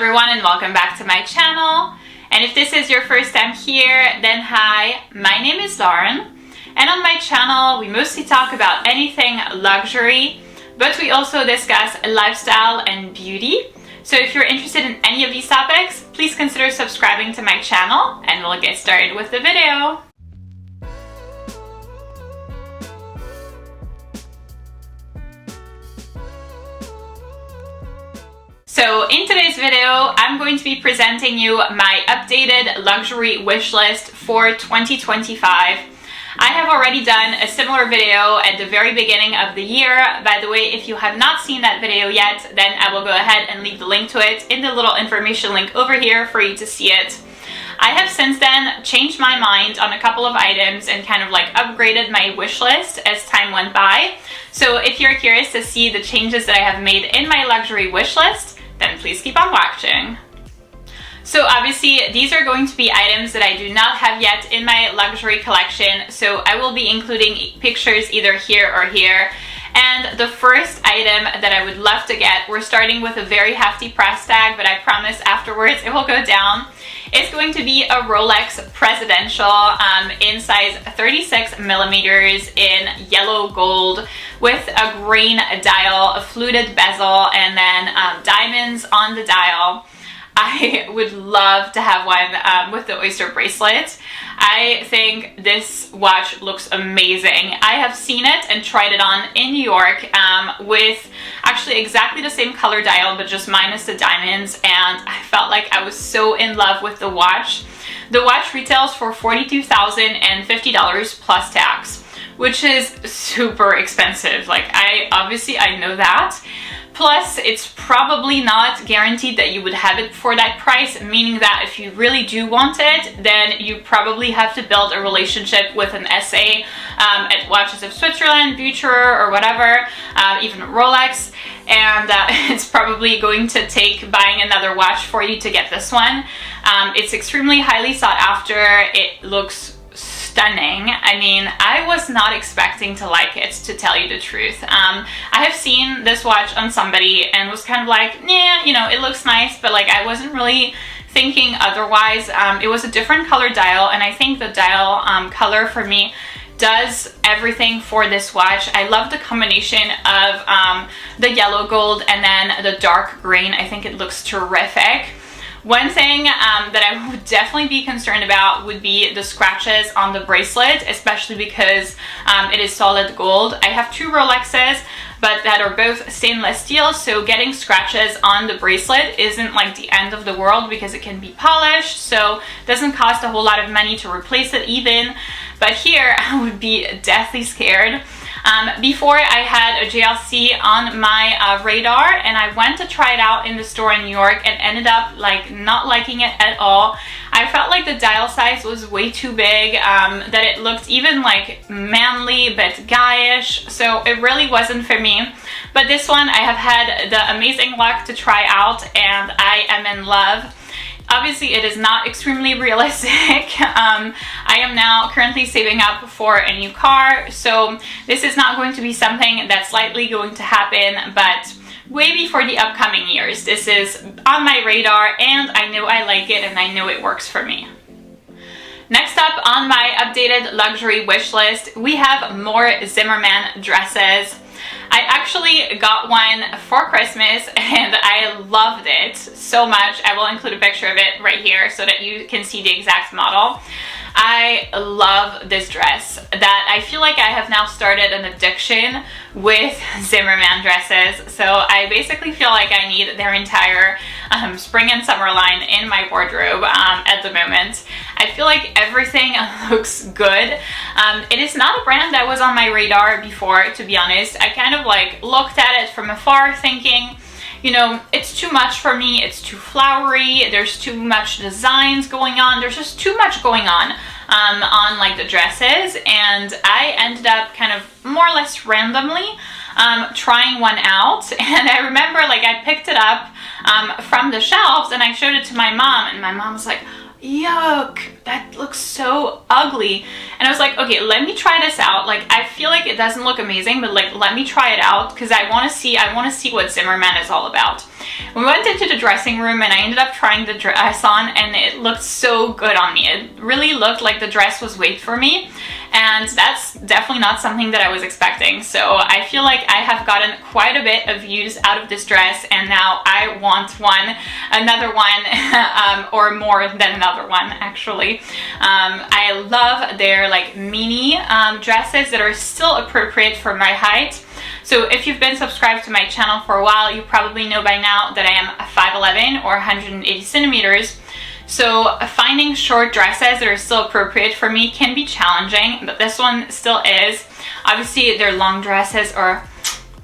everyone, and welcome back to my channel. And if this is your first time here, then hi, my name is Lauren, and on my channel we mostly talk about anything luxury, but we also discuss lifestyle and beauty. So if you're interested in any of these topics, please consider subscribing to my channel, and we'll get started with the video. So in today's video, I'm going to be presenting you my updated luxury wish list for 2025. I have already done a similar video at the very beginning of the year. By the way, if you have not seen that video yet, then I will go ahead and leave the link to it in the little information link over here for you to see it. I have since then changed my mind on a couple of items and kind of like upgraded my wish list as time went by. So if you're curious to see the changes that I have made in my luxury wish list, then please keep on watching. So obviously these are going to be items that I do not have yet in my luxury collection, so I will be including pictures either here or here. And the first item that I would love to get, we're starting with a very hefty price tag, but I promise afterwards it will go down. It's going to be a Rolex Presidential in size 36 millimeters in yellow gold with a green dial, a fluted bezel, and then diamonds on the dial. I would love to have one with the oyster bracelet. I think this watch looks amazing. I have seen it and tried it on in New York with actually exactly the same color dial, but just minus the diamonds, and I felt like I was so in love with the watch. The watch retails for $42,050 plus tax, which is super expensive. Like, I know that. Plus, it's probably not guaranteed that you would have it for that price, meaning that if you really do want it, then you probably have to build a relationship with an SA at Watches of Switzerland, Bucherer, or whatever, even Rolex, and it's probably going to take buying another watch for you to get this one. It's extremely highly sought after. It looks stunning. I mean, I was not expecting to like it, to tell you the truth. I have seen this watch on somebody and was kind of like, yeah, you know, it looks nice, but like I wasn't really thinking otherwise. It was a different color dial, and I think the dial color for me does everything for this watch. I love the combination of the yellow gold and then the dark green. I think it looks terrific. One thing that I would definitely be concerned about would be the scratches on the bracelet, especially because it is solid gold. I have two Rolexes, but that are both stainless steel, so getting scratches on the bracelet isn't like the end of the world because it can be polished, so it doesn't cost a whole lot of money to replace it even. But here I would be deathly scared. Before, I had a JLC on my radar, and I went to try it out in the store in New York and ended up like not liking it at all. I felt like the dial size was way too big, that it looked even like manly but guyish, so it really wasn't for me. But this one I have had the amazing luck to try out, and I am in love. Obviously, it is not extremely realistic. I am now currently saving up for a new car, so this is not going to be something that's likely going to happen, but way before the upcoming years. This is on my radar, and I know I like it, and I know it works for me. Next up on my updated luxury wish list, we have more Zimmerman dresses. I actually got one for Christmas and I loved it so much. I will include a picture of it right here so that you can see the exact model. I love this dress that I feel like I have now started an addiction with Zimmerman dresses. So I basically feel like I need their entire spring and summer line in my wardrobe at the moment. I feel like everything looks good. It is not a brand that was on my radar before, to be honest. I kind of like looked at it from afar thinking, you know, it's too much for me, it's too flowery, there's too much designs going on, there's just too much going on like the dresses, and I ended up kind of more or less randomly trying one out. And I remember like I picked it up from the shelves and I showed it to my mom, and my mom was like, yuck, that looks so ugly. And I was like, okay, let me try this out. Like, I feel like it doesn't look amazing, but like, let me try it out because I want to see what Zimmerman is all about. We went into the dressing room and I ended up trying the dress on, and it looked so good on me. It really looked like the dress was made for me, and that's definitely not something that I was expecting. So I feel like I have gotten quite a bit of use out of this dress, and now I want another one, or more than another one actually. I love their like mini dresses that are still appropriate for my height. So if you've been subscribed to my channel for a while, you probably know by now that I am 5'11" or 180 centimeters. So finding short dresses that are still appropriate for me can be challenging, but this one still is. Obviously, their long dresses are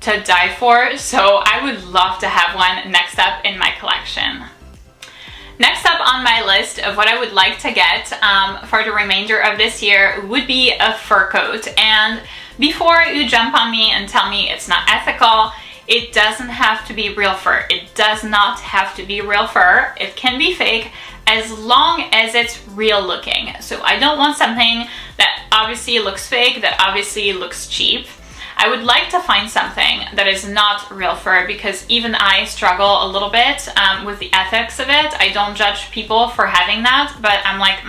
to die for, so I would love to have one next up in my collection. Next up on my list of what I would like to get for the remainder of this year would be a fur coat. And before you jump on me and tell me it's not ethical, it doesn't have to be real fur. It does not have to be real fur. It can be fake as long as it's real looking. So I don't want something that obviously looks fake, that obviously looks cheap. I would like to find something that is not real fur, because even I struggle a little bit with the ethics of it. I don't judge people for having that, but I'm like,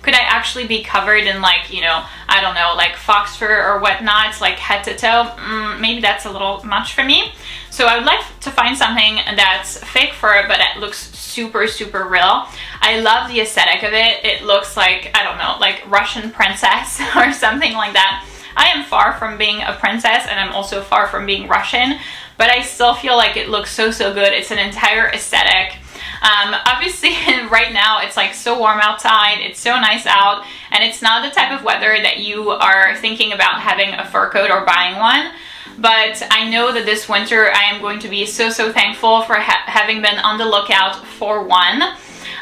could I actually be covered in like, you know, I don't know, like fox fur or whatnot, like head to toe? Maybe that's a little much for me. So I would like to find something that's fake fur, but it looks super, super real. I love the aesthetic of it. It looks like, I don't know, like Russian princess or something like that. I am far from being a princess, and I'm also far from being Russian, but I still feel like it looks so, so good. It's an entire aesthetic. Obviously right now it's like so warm outside, it's so nice out, and it's not the type of weather that you are thinking about having a fur coat or buying one. But I know that this winter I am going to be so, so thankful for having been on the lookout for one.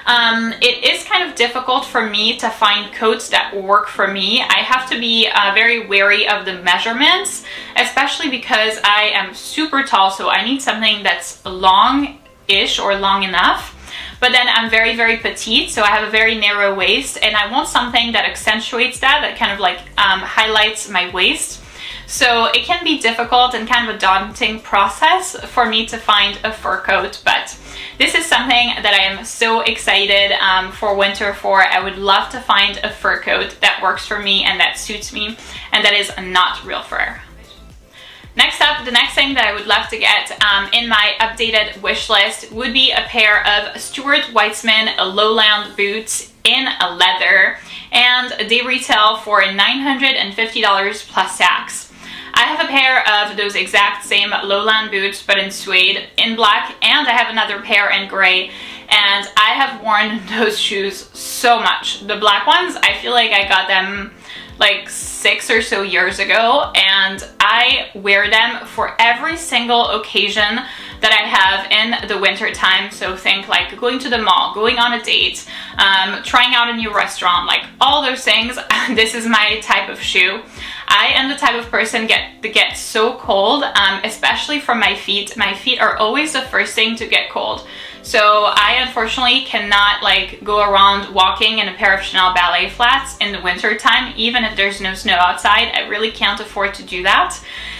It is kind of difficult for me to find coats that work for me. I have to be very wary of the measurements, especially because I am super tall, so I need something that's long-ish or long enough. But then I'm very, very petite, so I have a very narrow waist, and I want something that accentuates that kind of like highlights my waist. So it can be difficult and kind of a daunting process for me to find a fur coat, but this is something that I am so excited for winter for. I would love to find a fur coat that works for me and that suits me and that is not real fur. Next up, the next thing that I would love to get in my updated wish list would be a pair of Stuart Weitzman lowland boots in leather, and they retail for $950 plus tax. I have a pair of those exact same lowland boots, but in suede, in black, and I have another pair in gray, and I have worn those shoes so much. The black ones, I feel like I got them like 6 or so years ago, and I wear them for every single occasion that I have in the winter time. So think like going to the mall, going on a date, trying out a new restaurant, like all those things. This is my type of shoe. I am the type of person that gets so cold, especially from my feet. My feet are always the first thing to get cold. So I unfortunately cannot like go around walking in a pair of Chanel ballet flats in the winter time, even if there's no snow outside. I really can't afford to do that.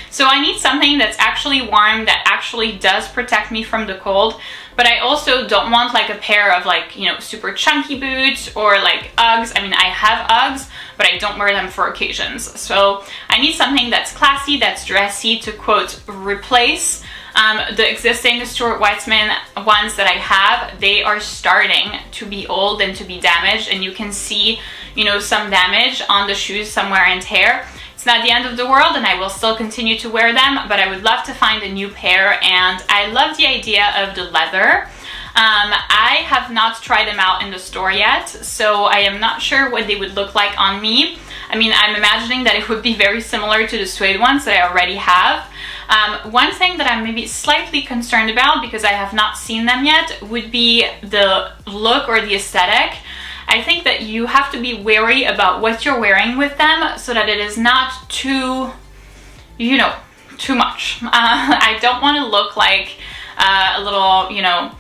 So I need something that's actually warm, that actually does protect me from the cold. But I also don't want like a pair of like, you know, super chunky boots or like Uggs. I mean, I have Uggs, but I don't wear them for occasions. So I need something that's classy, that's dressy, to quote, replace the existing Stuart Weitzman ones that I have. They are starting to be old and to be damaged, and you can see, you know, some damage on the shoes, some wear and tear. It's not the end of the world, and I will still continue to wear them, but I would love to find a new pair, and I love the idea of the leather. I have not tried them out in the store yet, so I am not sure what they would look like on me. I mean, I'm imagining that it would be very similar to the suede ones that I already have. One thing that I'm maybe slightly concerned about, because I have not seen them yet, would be the look or the aesthetic. I think that you have to be wary about what you're wearing with them so that it is not too, you know, too much. I don't want to look like a little, you know,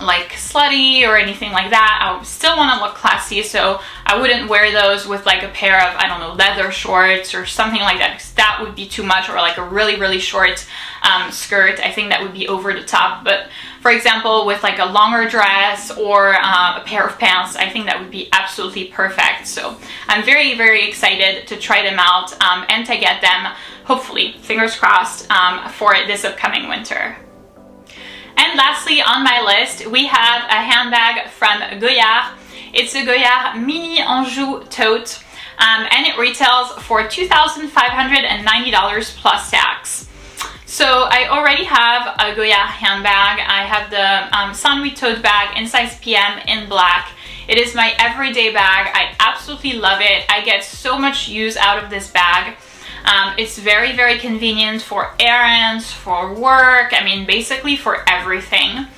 like slutty or anything like that. I still want to look classy, so I wouldn't wear those with like a pair of, I don't know, leather shorts or something like that, because that would be too much, or like a really short skirt. I think that would be over the top. But for example, with like a longer dress or a pair of pants, I think that would be absolutely perfect. So I'm very excited to try them out and to get them, hopefully, fingers crossed, for this upcoming winter. And lastly on my list, we have a handbag from Goyard. It's a Goyard Mini Anjou tote, and it retails for $2,590 plus tax. So I already have a Goyard handbag. I have the Saint-Louis tote bag in size PM in black. It is my everyday bag. I absolutely love it. I get so much use out of this bag. It's very convenient for errands, for work, I mean basically for everything.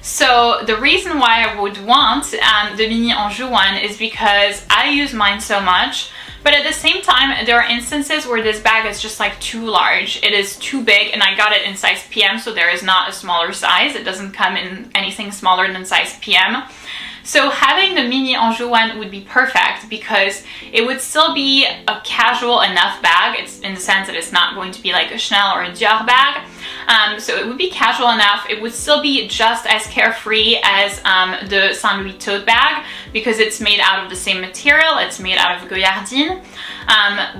So the reason why I would want the Mini Anjou one is because I use mine so much, but at the same time there are instances where this bag is just like too large. It is too big, and I got it in size PM, so there is not a smaller size. It doesn't come in anything smaller than size PM. So having the Mini Anjou one would be perfect, because it would still be a casual enough bag. It's in the sense that it's not going to be like a Chanel or a Dior bag. So it would be casual enough. It would still be just as carefree as the Saint-Louis tote bag, because it's made out of the same material. It's made out of Goyardine,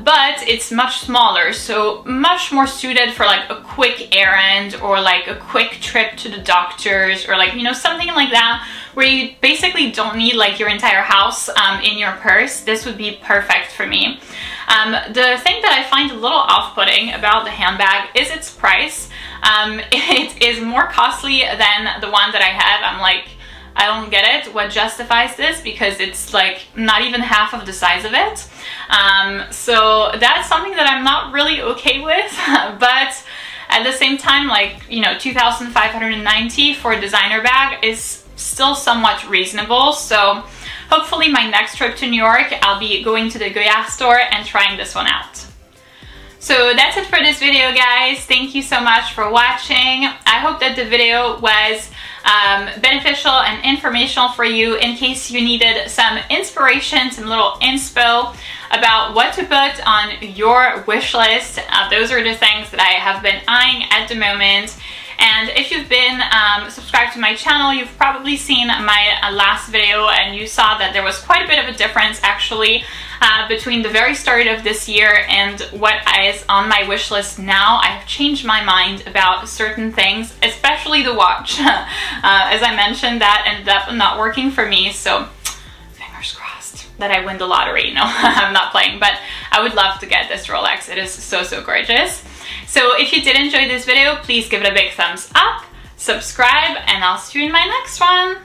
but it's much smaller, so much more suited for like a quick errand or like a quick trip to the doctor's, or like, you know, something like that, where you basically don't need like your entire house in your purse. This would be perfect for me. The thing that I find a little off-putting about the handbag is its price. It is more costly than the one that I have. I'm like, I don't get it. What justifies this? Because it's like not even half of the size of it. So that's something that I'm not really okay with. But at the same time, like, you know, $2,590 for a designer bag is still somewhat reasonable. So hopefully my next trip to New York, I'll be going to the Goyard store and trying this one out. So that's it for this video, guys. Thank you so much for watching. I hope that the video was beneficial and informational for you, in case you needed some inspiration, some little inspo about what to put on your wish list. Those are the things that I have been eyeing at the moment. And if you've been subscribed to my channel, you've probably seen my last video, and you saw that there was quite a bit of a difference actually between the very start of this year and what is on my wish list now. I have changed my mind about certain things, especially the watch. As I mentioned, that ended up not working for me, so fingers crossed that I win the lottery. No, I'm not playing, but I would love to get this Rolex. It is so gorgeous. So if you did enjoy this video, please give it a big thumbs up, subscribe, and I'll see you in my next one.